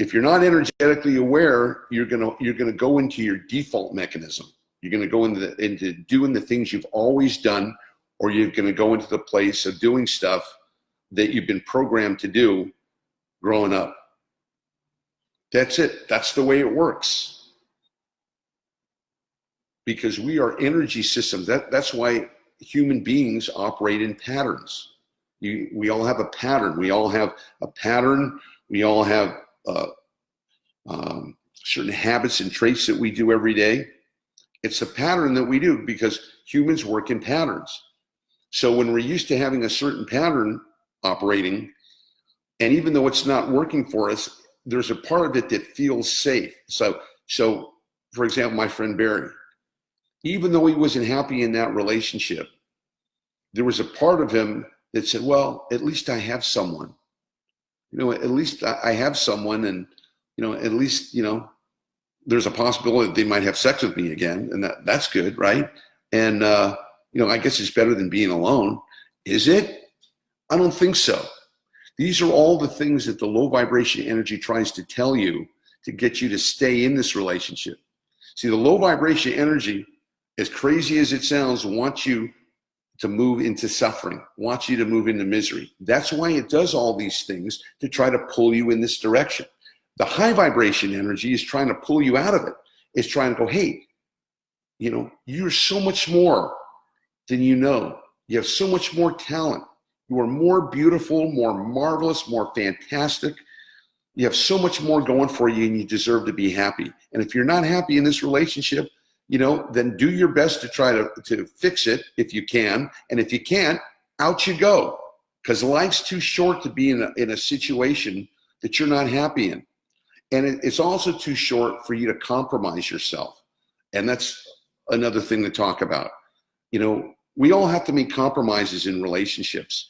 If you're not energetically aware, you're gonna go into your default mechanism. You're gonna go into doing the things you've always done, or you're gonna go into the place of doing stuff that you've been programmed to do growing up. That's it. That's the way it works. Because we are energy systems. That's why human beings operate in patterns. We all have a pattern. We all have a pattern. We all have certain habits and traits that we do every day. It's a pattern that we do because humans work in patterns. So when we're used to having a certain pattern operating, and even though it's not working for us, there's a part of it that feels safe. So for example, my friend Barry, even though he wasn't happy in that relationship, there was a part of him that said, well, at least I have someone. At least I have someone, and at least there's a possibility that they might have sex with me again, and that's good, right? And I guess it's better than being alone. Is it? I don't think so. These are all the things that the low vibration energy tries to tell you to get you to stay in this relationship. See, the low vibration energy, as crazy as it sounds, wants you to move into suffering, wants you to move into misery. That's why it does all these things, to try to pull you in this direction. The high vibration energy is trying to pull you out of it. It's trying to go, hey, you're so much more than you know. You have so much more talent. You are more beautiful, more marvelous, more fantastic. You have so much more going for you, and you deserve to be happy. And if you're not happy in this relationship, then do your best to try to fix it if you can. And if you can't, out you go. Because life's too short to be in a situation that you're not happy in. And it's also too short for you to compromise yourself. And that's another thing to talk about. We all have to make compromises in relationships.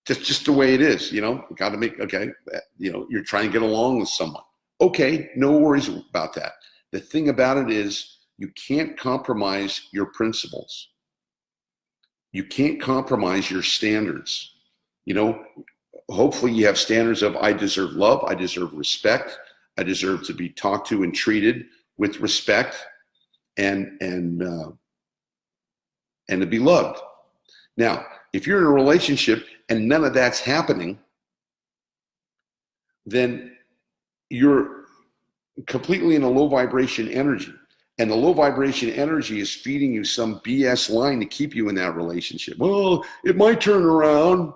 That's just the way it is, got to make, okay, you're trying to get along with someone. Okay, no worries about that. The thing about it is, you can't compromise your principles. You can't compromise your standards. Hopefully you have standards of, I deserve love, I deserve respect, I deserve to be talked to and treated with respect, and to be loved. Now, if you're in a relationship and none of that's happening, then you're completely in a low vibration energy. And the low vibration energy is feeding you some BS line to keep you in that relationship. Well, it might turn around,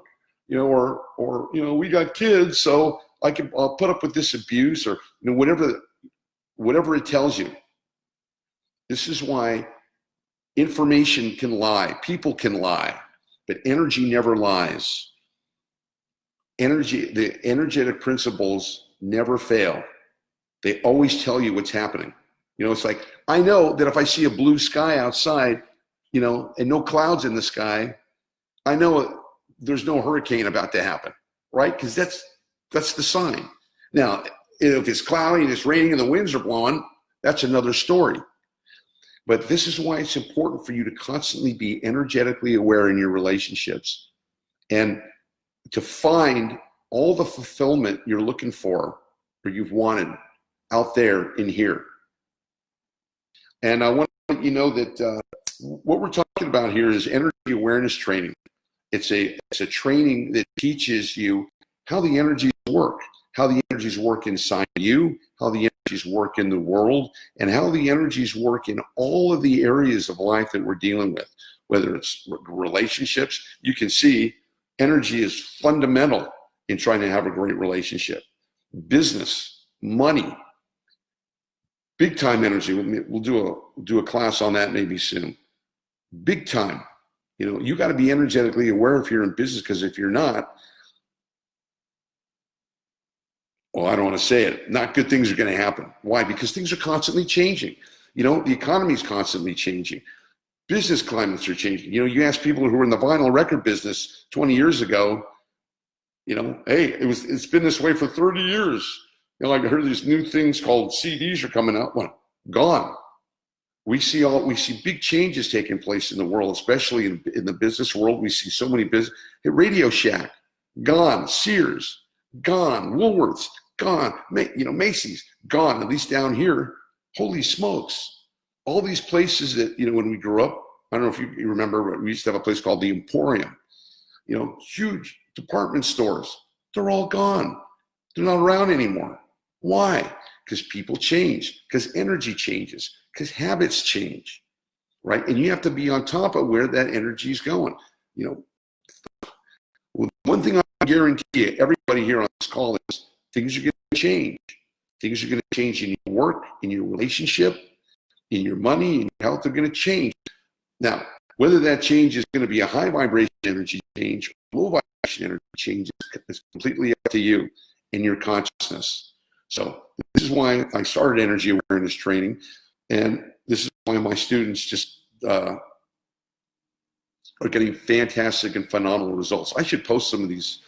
or we got kids, so I'll put up with this abuse, or whatever it tells you. This is why information can lie, people can lie, but energy never lies. The energetic principles never fail. They always tell you what's happening. It's like, I know that if I see a blue sky outside, and no clouds in the sky, I know there's no hurricane about to happen, right? Because that's the sign. Now, if it's cloudy and it's raining and the winds are blowing, that's another story. But this is why it's important for you to constantly be energetically aware in your relationships, and to find all the fulfillment you're looking for, or you've wanted, out there in here. And I want to let you know that what we're talking about here is energy awareness training. It's a training that teaches you how the energies work, how the energies work inside you, how the energies work in the world, and how the energies work in all of the areas of life that we're dealing with, whether it's relationships. You can see energy is fundamental in trying to have a great relationship. Business, money, big time energy. We'll do a class on that maybe soon. Big time. You got to be energetically aware if you're in business, because if you're not, well, I don't want to say it, not good things are going to happen. Why? Because things are constantly changing. The economy is constantly changing. Business climates are changing. You ask people who were in the vinyl record business 20 years ago, hey, it's been this way for 30 years. I heard these new things called CDs are coming out. Well, gone. We see big changes taking place in the world, especially in the business world. We see so many Radio Shack, gone. Sears, gone. Woolworths, gone. Macy's, gone, at least down here. Holy smokes. All these places that, when we grew up, I don't know if you remember, but we used to have a place called the Emporium. Huge department stores. They're all gone. They're not around anymore. Why? Because people change, because energy changes, because habits change, right? And you have to be on top of where that energy is going. One thing I guarantee you, everybody here on this call is things are going to change. Things are going to change in your work, in your relationship, in your money, in your health. They're going to change. Now, whether that change is going to be a high vibration energy change, or low vibration energy change, is completely up to you and your consciousness. So this is why I started energy awareness training, and this is why my students just are getting fantastic and phenomenal results. I should post some of these